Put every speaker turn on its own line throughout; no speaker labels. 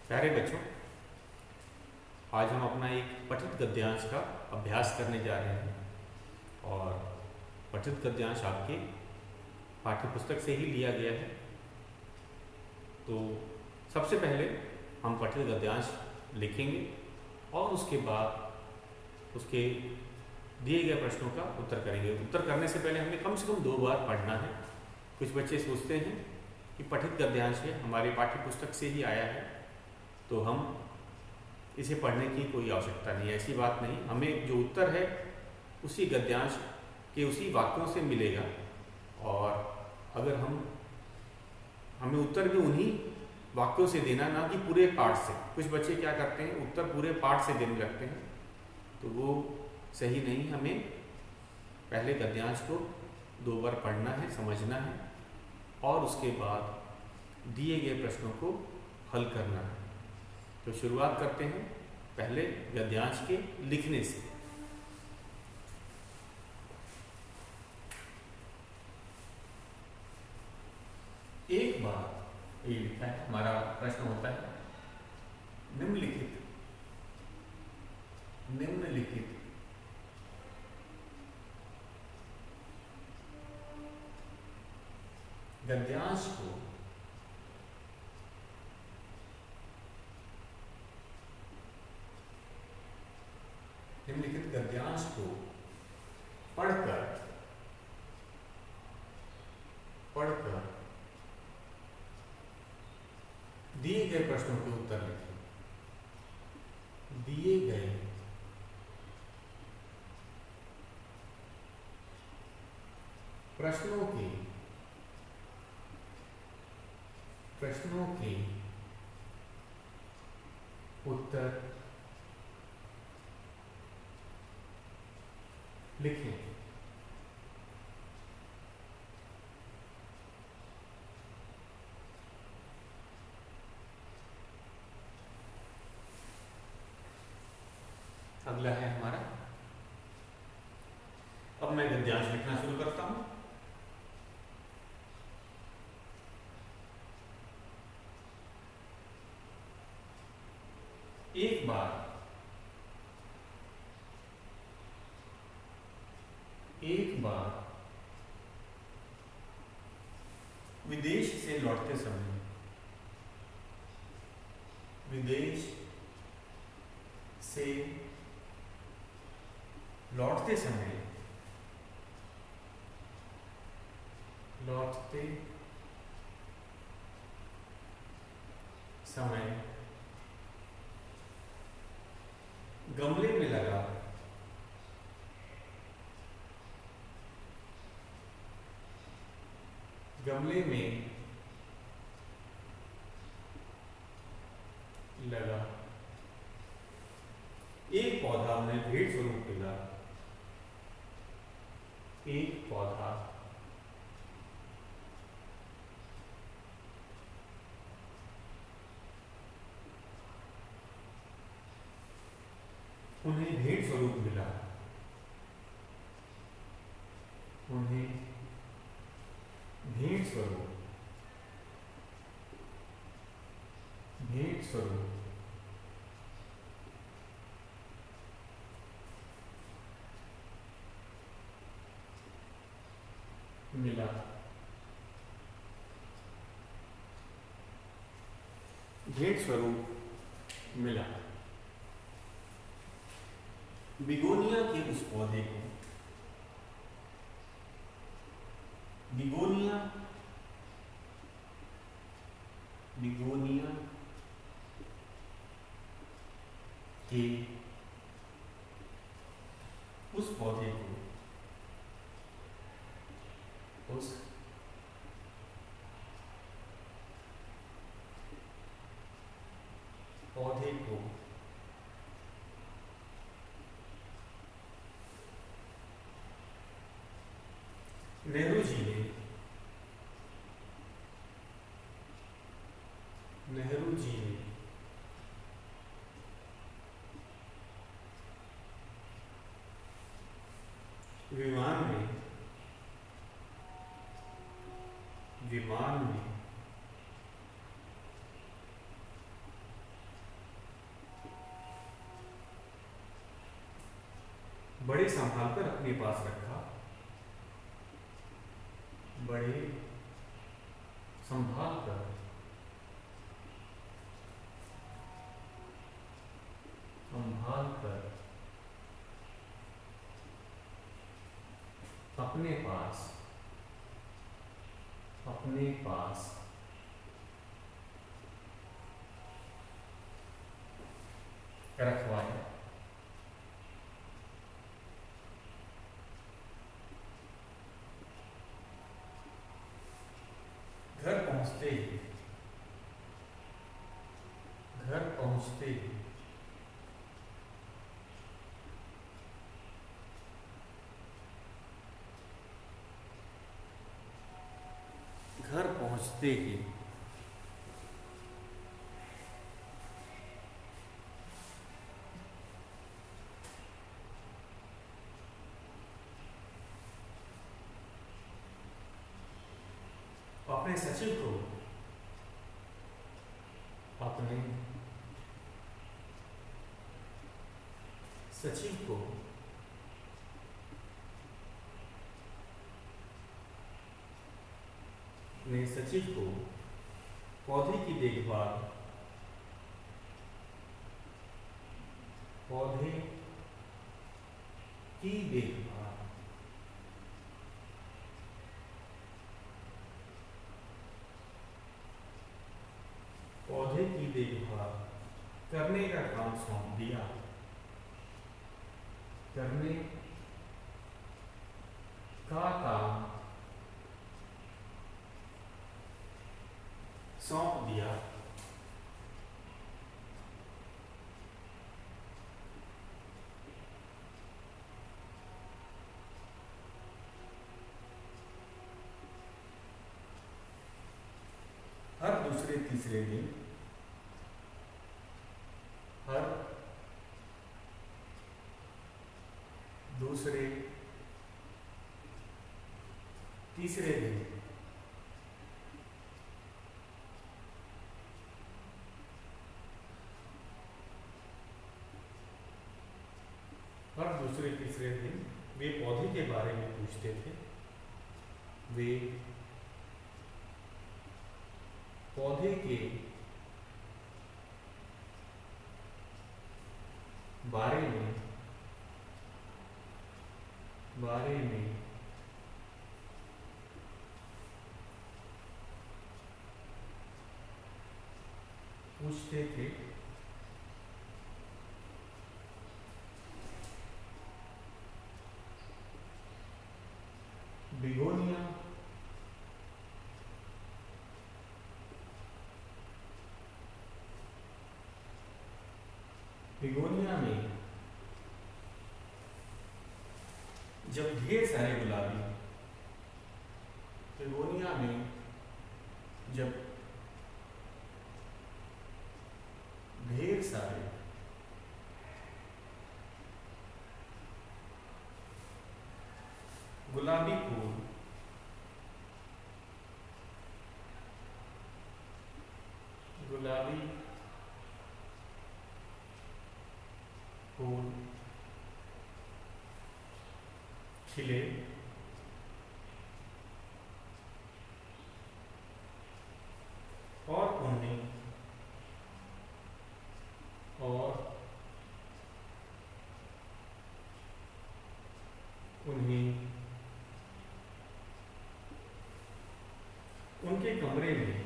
प्यारे बच्चों, आज हम अपना एक पठित गद्यांश का अभ्यास करने जा रहे हैं और पठित गद्यांश आपके पाठ्यपुस्तक से ही लिया गया है। तो सबसे पहले हम पठित गद्यांश लिखेंगे और उसके बाद उसके दिए गए प्रश्नों का उत्तर करेंगे। उत्तर करने से पहले हमें कम से कम 2 बार पढ़ना है। कुछ बच्चे सोचते हैं कि पठित गद्यांश है, हमारे पाठ्यपुस्तक से ही आया है, तो हम इसे पढ़ने की कोई आवश्यकता नहीं है। ऐसी बात नहीं, हमें जो उत्तर है उसी गद्यांश के उसी वाक्यों से मिलेगा और अगर हमें उत्तर भी उन्हीं वाक्यों से देना, ना कि पूरे पाठ से। कुछ बच्चे क्या करते हैं, उत्तर पूरे पाठ से देने लगते हैं, तो वो सही नहीं। हमें पहले गद्यांश को 2 बार पढ़ना है, समझना है और उसके बाद दिए गए प्रश्नों को हल करना है। तो शुरुआत करते हैं पहले गद्यांश के लिखने से। एक बार ये लिखा है, हमारा प्रश्न होता है निम्नलिखित गद्यांश को पढ़कर दिए गए प्रश्नों के उत्तर लिखें। दिए गए प्रश्नों के उत्तर लिखें। अगला है हमारा, अब मैं गद्यांश लिखना शुरू करता हूं। एक बार विदेश से लौटते समय गमले में लगा एक पौधा उन्हें भेंट स्वरूप मिला। एक पौधा उन्हें भेंट स्वरूप मिला। मिला। बिगोनिया के उस पौधे को बिगोनिया के उस पौधे को नेहरू जी ने विमान में बड़े संभाल कर अपने पास रखा, बड़े संभाल कर अपने पास रखवाया। घर पहुंचते ही अपने सचिव को पौधे की देखभाल करने का काम सौंप दिया। हर दूसरे तीसरे दिन वे पौधे के बारे में पूछते थे। वे पौधे के बारे में पूछते थे। बिगोनिया में जब ढेर सारे गुलाबी फूल खिले और उन्हें उनके कमरे में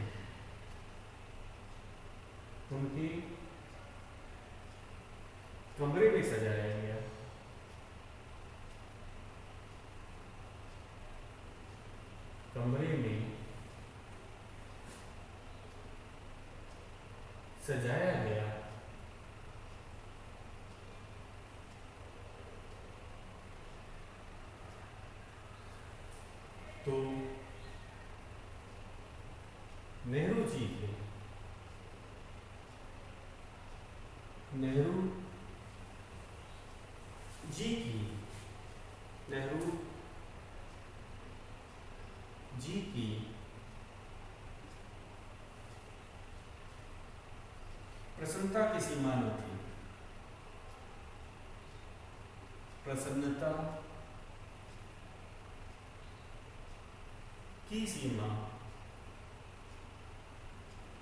सजाया गया। तो नेहरू जी की प्रसन्नता की सीमा न थी। प्रसन्नता की सीमा,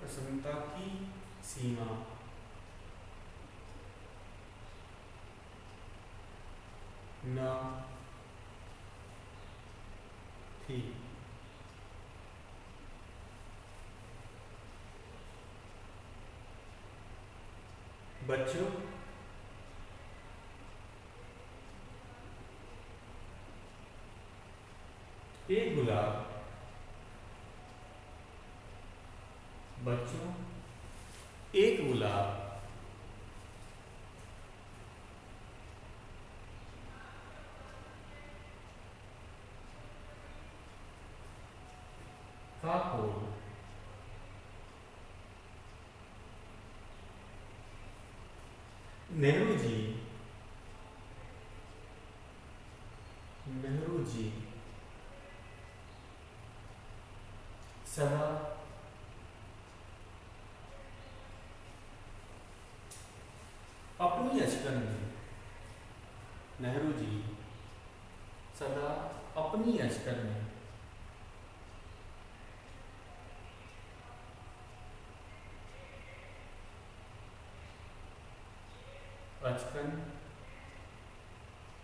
प्रसन्नता की सीमा न थी। बच्चों, एक गुलाब, बच्चों एक गुलाब का फूल नेहरू जी सदा अपनी अचकन में, नेहरू जी सदा अपनी अचकन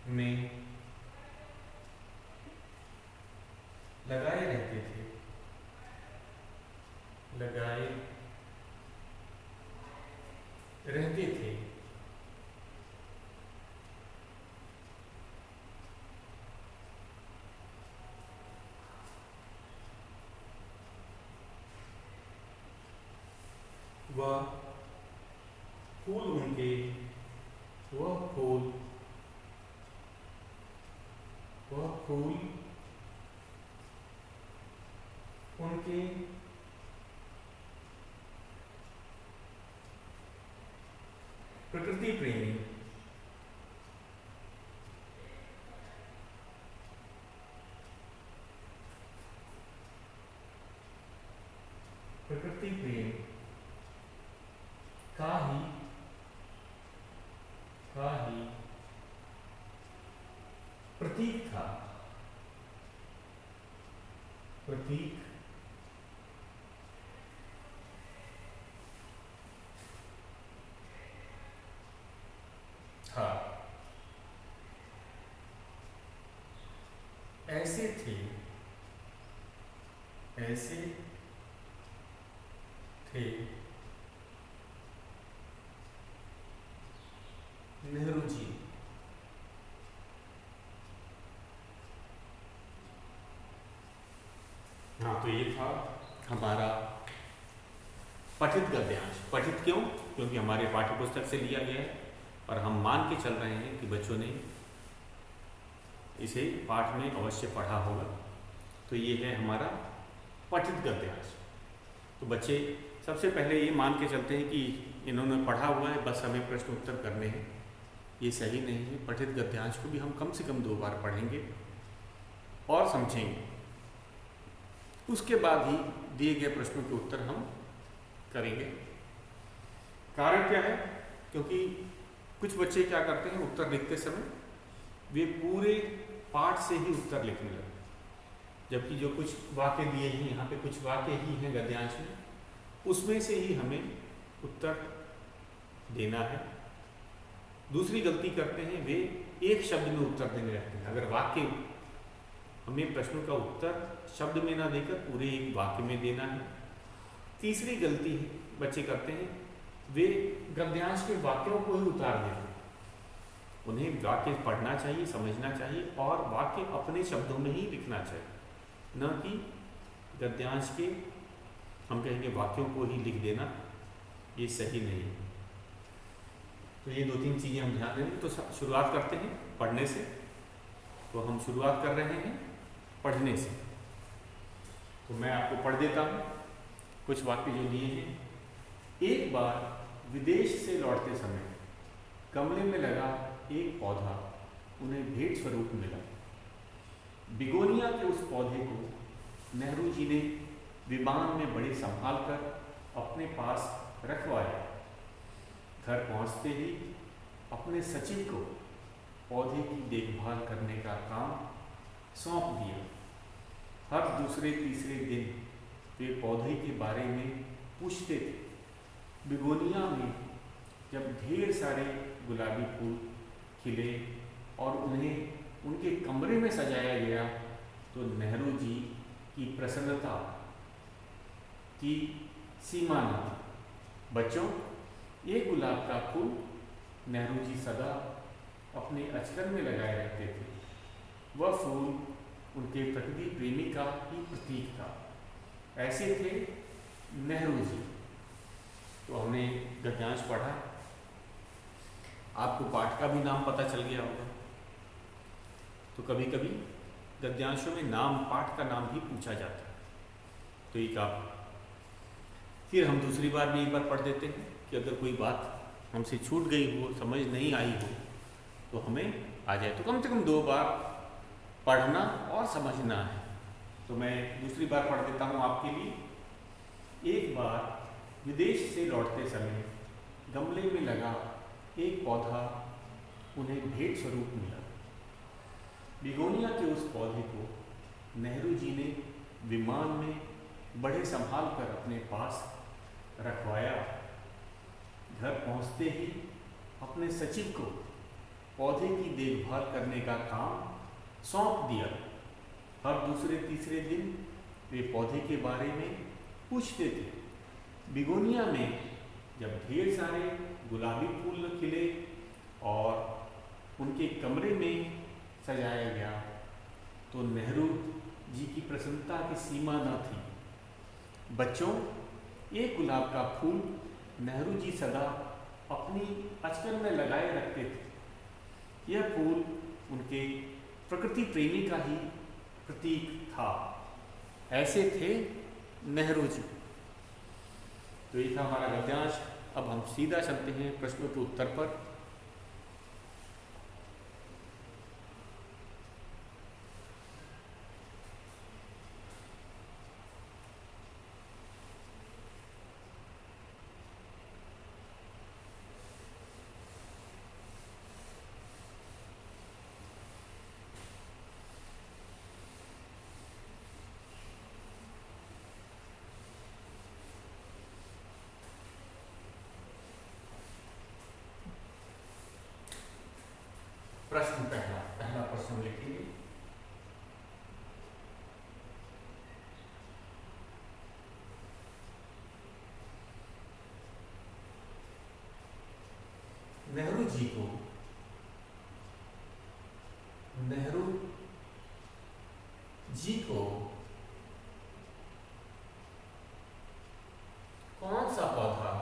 में लगाए रहते थे, लगाए रहते थे। वह फूल उनके, वह फूल उनके प्रकृति प्रेमी, प्रकृति प्रेम का ही प्रतीक था, प्रतीक था। ऐसे थे नेहरू जी। हाँ, तो ये था हमारा पठित गद्यांश। पठित क्यों? क्योंकि हमारे पाठ्य पुस्तक से लिया गया है और हम मान के चल रहे हैं कि बच्चों ने इसे पाठ में अवश्य पढ़ा होगा। तो ये है हमारा पठित गद्यांश। तो बच्चे सबसे पहले ये मान के चलते हैं कि इन्होंने पढ़ा हुआ है, बस हमें प्रश्न उत्तर करने हैं। ये सही नहीं है। पठित गद्यांश को भी हम कम से कम 2 बार पढ़ेंगे और समझेंगे। उसके बाद ही दिए गए प्रश्नों के उत्तर हम करेंगे। कारण क्या है? क्योंकि कुछ बच्चे क्या करते हैं, उत्तर लिखते समय वे पूरे पाठ से ही उत्तर लिखने लगते हैं, जबकि जो कुछ वाक्य दिए हैं, यहाँ पे कुछ वाक्य ही हैं गद्यांश में, उसमें से ही हमें उत्तर देना है। दूसरी गलती करते हैं, वे एक शब्द में उत्तर देने लगते हैं। अगर वाक्य हमें प्रश्नों का उत्तर शब्द में ना देकर पूरे एक वाक्य में देना है। तीसरी गलती बच्चे करते हैं, वे गद्यांश के वाक्यों को ही उतार देते हैं। उन्हें वाक्य पढ़ना चाहिए, समझना चाहिए और वाक्य अपने शब्दों में ही लिखना चाहिए, न कि गद्यांश के हम कहेंगे वाक्यों को ही लिख देना। ये सही नहीं है। तो ये 2-3 चीज़ें हम ध्यान देंगे। तो शुरुआत करते हैं पढ़ने से। तो हम शुरुआत कर रहे हैं पढ़ने से। तो मैं आपको पढ़ देता हूँ कुछ वाक्य जो दिए हैं। एक बार विदेश से लौटते समय गमले में लगा एक पौधा उन्हें भेंट स्वरूप मिला। बिगोनिया के उस पौधे को नेहरू जी ने विमान में बड़े संभाल कर अपने पास रखवाया। घर पहुंचते ही अपने सचिव को पौधे की देखभाल करने का काम सौंप दिया। हर दूसरे तीसरे दिन वे पौधे के बारे में पूछते थे। बिगोनिया में जब ढेर सारे गुलाबी फूल खिले और उन्हें उनके कमरे में सजाया गया तो नेहरू जी की प्रसन्नता की सीमा न थी। बच्चों, एक गुलाब का फूल नेहरू जी सदा अपने अचकन में लगाए रखते थे। वह फूल उनके प्रकृति प्रेमी का ही प्रतीक था। ऐसे थे नेहरू जी। तो हमने गद्यांश पढ़ा, आपको पाठ का भी नाम पता चल गया होगा। तो कभी कभी गद्यांशों में नाम, पाठ का नाम भी पूछा जाता है। तो एक आप फिर हम दूसरी बार भी एक बार पढ़ देते हैं कि अगर कोई बात हमसे छूट गई हो, समझ नहीं आई हो तो हमें आ जाए। तो कम से कम 2 बार पढ़ना और समझना है। तो मैं दूसरी बार पढ़ देता हूँ आपके लिए। एक बार विदेश से लौटते समय गमले में लगा एक पौधा उन्हें भेंट स्वरूप मिला। बिगोनिया के उस पौधे को नेहरू जी ने विमान में बड़े संभाल कर अपने पास रखवाया। घर पहुंचते ही अपने सचिव को पौधे की देखभाल करने का काम सौंप दिया। हर दूसरे तीसरे दिन वे पौधे के बारे में पूछते थे। बिगोनिया में जब ढेर सारे गुलाबी फूल खिले और उनके कमरे में सजाया गया तो नेहरू जी की प्रसन्नता की सीमा न थी। बच्चों, एक गुलाब का फूल नेहरू जी सदा अपनी अचकन में लगाए रखते थे। यह फूल उनके प्रकृति प्रेमी का ही प्रतीक था। ऐसे थे नेहरू जी। तो ये था हमारा गद्यांश। अब हम सीधा चलते हैं प्रश्नों के उत्तर पर। प्रश्न पहला प्रश्न लिखिए। नेहरू जी को कौन सा पौधा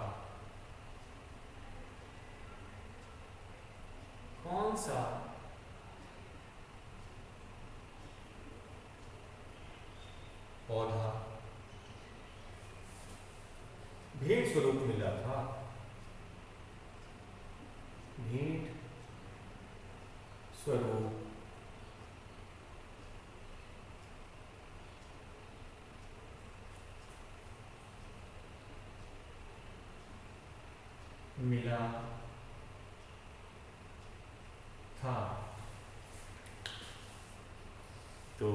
भेंट स्वरूप मिला था? भेंट स्वरूप मिला था। तो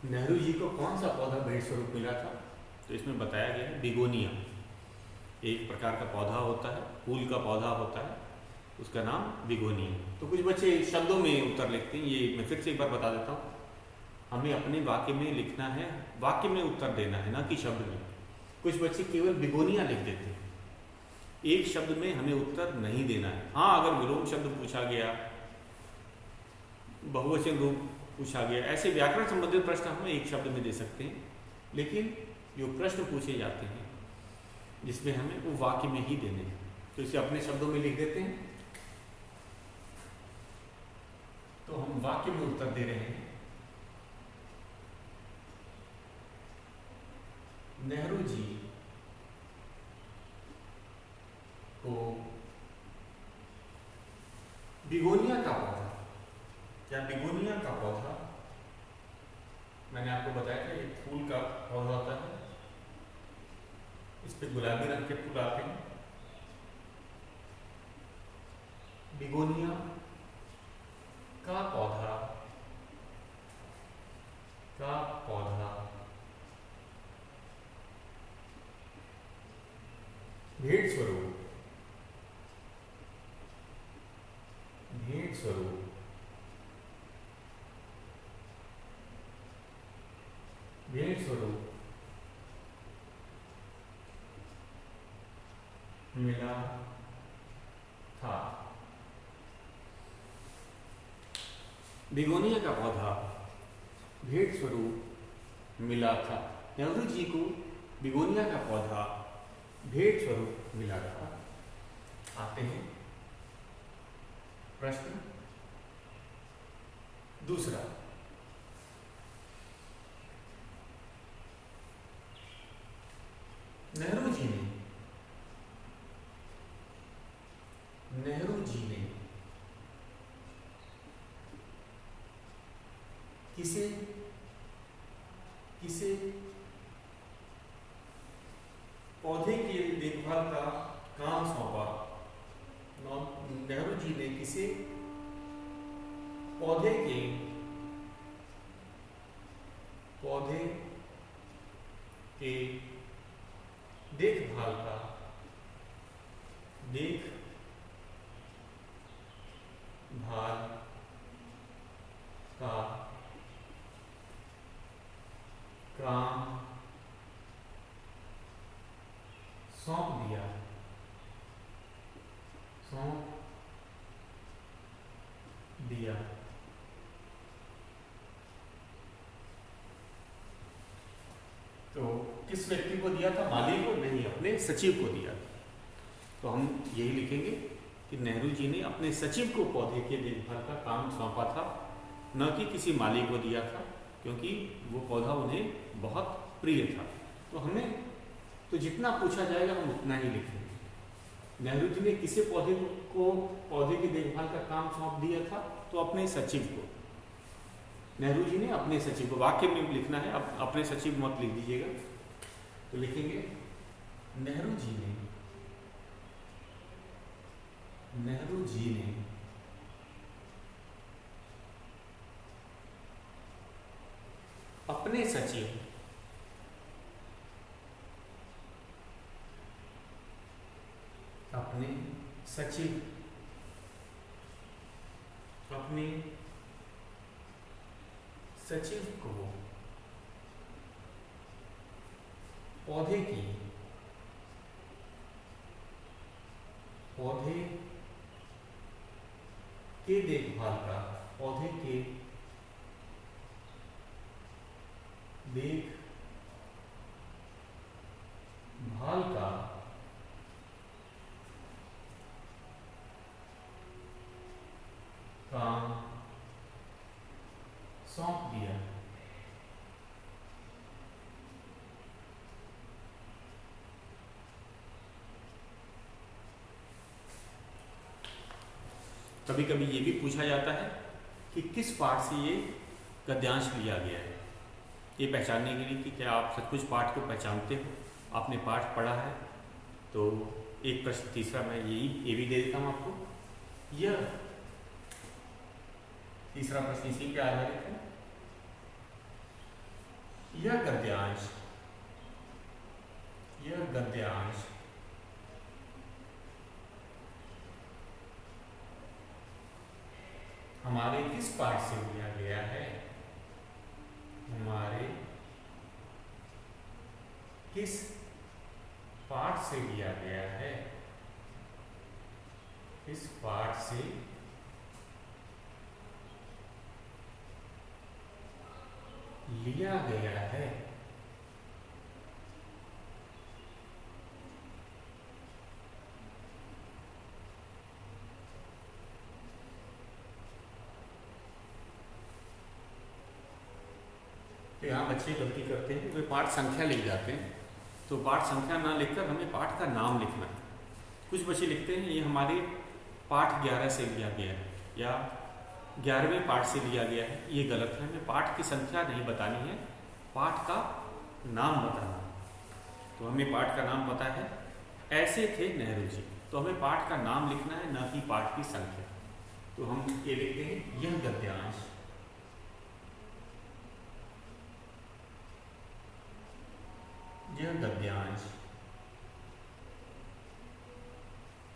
नेहरू जी को कौन सा पौधा भेंट स्वरूप मिला था? तो इसमें बताया गया है बिगोनिया एक प्रकार का पौधा होता है, फूल का पौधा होता है, उसका नाम बिगोनिया। तो कुछ बच्चे शब्दों में उत्तर लिखते हैं। ये मैं फिर से एक बार बता देता हूँ, हमें अपने वाक्य में लिखना है, वाक्य में उत्तर देना है, ना कि शब्द में। कुछ बच्चे केवल बिगोनिया लिख देते हैं, एक शब्द में हमें उत्तर नहीं देना है। हाँ, अगर विलोम शब्द पूछा गया, बहुवचन रूप पूछा गया, ऐसे व्याकरण संबंधित प्रश्न हम एक शब्द में दे सकते हैं। लेकिन जो प्रश्न पूछे जाते हैं जिसमें हमें वो वाक्य में ही देने हैं, तो इसे अपने शब्दों में लिख देते हैं। तो हम वाक्य में उत्तर दे रहे हैं। नेहरू जी को बिगोनिया का पौधा या बिगोनिया का पौधा, मैंने आपको बताया था एक फूल का पौधा होता है, इस पे गुलाबी रंग के फूल आते हैं। बिगोनिया का पौधा भेंट स्वरूप मिला था। बिगोनिया का पौधा भेंट स्वरूप मिला था। नेहरू जी को बिगोनिया का पौधा भेंट स्वरूप मिला था। आते हैं प्रश्न दूसरा। नेहरू जी ने किसे पौधे की देखभाल का काम सौंपा। नेहरू जी ने किसे पौधे के देखभाल का काम सौंप दिया। तो किस व्यक्ति को दिया था? माली को नहीं, अपने सचिव को दिया। तो हम यही लिखेंगे कि नेहरू जी ने अपने सचिव को पौधे के देखभाल का काम सौंपा था, न कि किसी माली को दिया था, क्योंकि वो पौधा उन्हें बहुत प्रिय था। तो हमें तो जितना पूछा जाएगा हम उतना ही लिखेंगे। नेहरू जी ने किसे पौधे की देखभाल का काम सौंप दिया था? तो अपने सचिव को। नेहरू जी ने अपने सचिव को, वाक्य में लिखना है, अब अपने सचिव मत लिख दीजिएगा। तो लिखेंगे नेहरू जी ने अपने सचिव को पौधे के देखभाल का काम सौंप दिया। कभी कभी ये भी पूछा जाता है कि किस पाठ से ये गद्यांश लिया गया है। ये पहचानने के लिए कि क्या आप सचमुच पाठ को पहचानते हो, आपने पाठ पढ़ा है। तो एक प्रश्न तीसरा मैं ये भी दे देता हूँ आपको। यह तीसरा प्रश्न इसी पे आधारित है। यह गद्यांश हमारे किस पाठ से लिया गया है? हमारे किस पाठ से लिया गया है? किस पाठ से लिया गया है? तो यहाँ बच्चे गलती करते हैं, वे पाठ संख्या लिख जाते हैं। तो पाठ संख्या ना लिखकर हमें पाठ का नाम लिखना है। कुछ बच्चे लिखते हैं ये हमारे पाठ 11 से लिया गया है या 11वें पाठ से लिया गया है। ये गलत है। हमें पाठ की संख्या नहीं बतानी है, पाठ का नाम बताना है। तो हमें पाठ का नाम पता है, ऐसे थे नेहरू जी। तो हमें पाठ का नाम लिखना है, न कि पाठ की संख्या। तो हम ये लिखते हैं, यह गद्यांश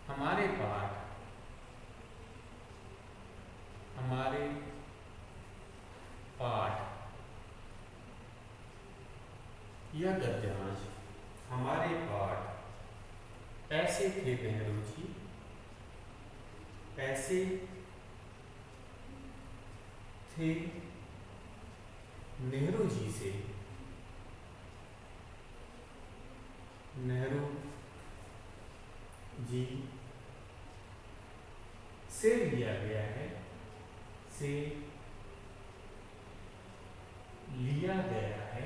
हमारे पाठ यह गद्यांश हमारे पाठ ऐसे थे नेहरू जी, ऐसे थे नेहरू जी से, नेहरू जी से लिया गया है, से लिया गया है।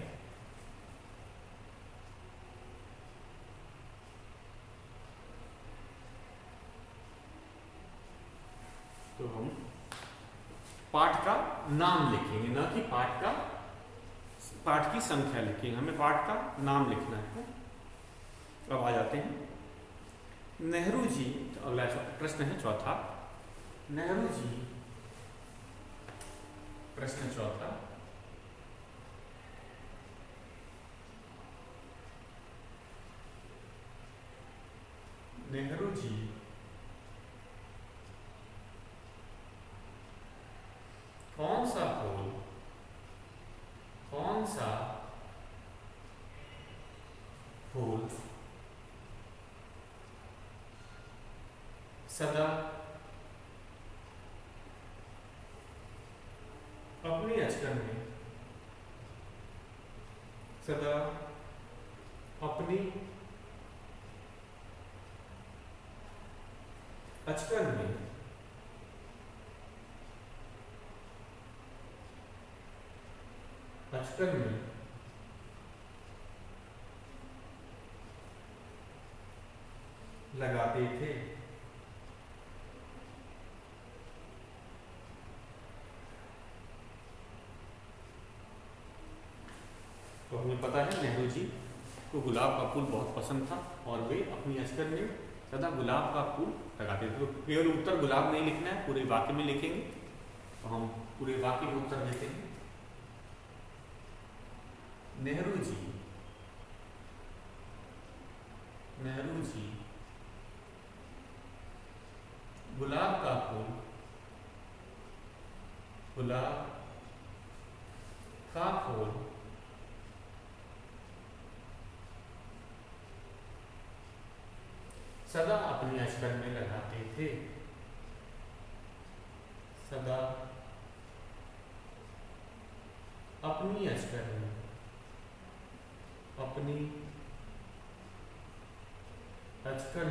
तो हम पाठ का नाम लिखेंगे, न कि पाठ की संख्या लिखेंगे, हमें पाठ का नाम लिखना है। अब आ जाते हैं नेहरू जी। तो अगला प्रश्न है चौथा, नेहरू जी, प्रश्न चौथा, नेहरू जी कौन सा फूल सदा अपनी अचकन में, सदा अपनी अचकन में लगाते थे। तो हमें पता है नेहरू जी को गुलाब का फूल बहुत पसंद था और वे अपनी अचकन में सदा गुलाब का फूल लगाते थे। तो केवल उत्तर गुलाब नहीं लिखना है, पूरे वाक्य में लिखेंगे। तो हम पूरे वाक्य में उत्तर देते हैं, नेहरू जी गुलाब का फूल सदा अपनी अचकन में लगाते थे, सदा अपनी अचकन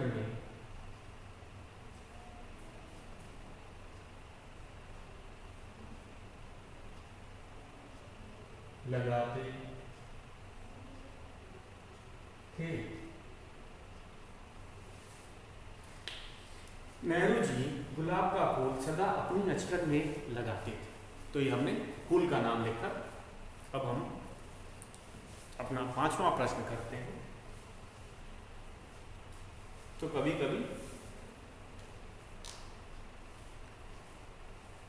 में लगाते थे। नेहरू जी गुलाब का फूल सदा अपनी अचकन में लगाते थे। तो ये हमने फूल का नाम लिखा। अब हम अपना 5वां प्रश्न करते हैं। तो कभी कभी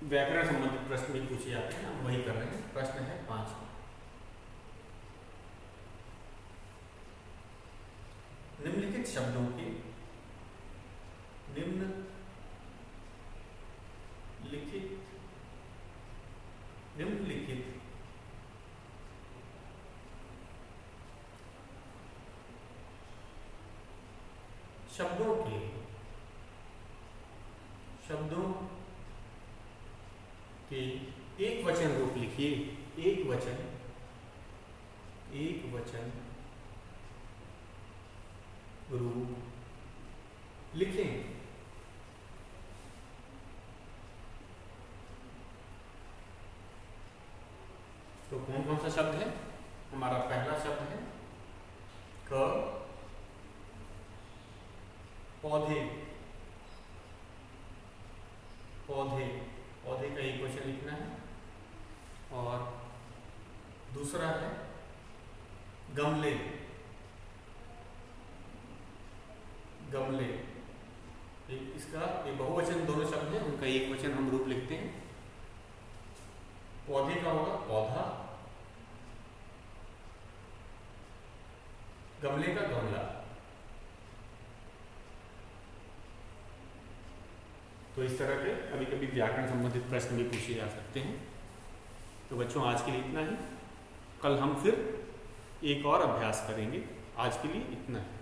व्याकरण संबंधित प्रश्न भी पूछे जाते हैं, हम वही कर रहे हैं। प्रश्न है 5वां, निम्नलिखित शब्दों के निम्नलिखित शब्दों के एक वचन रूप लिखिए। एक वचन रूप लिखें। तो कौन कौन सा शब्द है? हमारा पहला शब्द है क, पौधे का एक वचन लिखना है। और दूसरा है गमले गमले, इसका ये बहुवचन दोनों शब्द हैं, उनका एक वचन हम रूप लिखते हैं। पौधे का होगा पौधा, गमले का गमला। तो इस तरह के कभी कभी व्याकरण संबंधित प्रश्न भी पूछे जा सकते हैं। तो बच्चों आज के लिए इतना ही, कल हम फिर एक और अभ्यास करेंगे। आज के लिए इतना ही।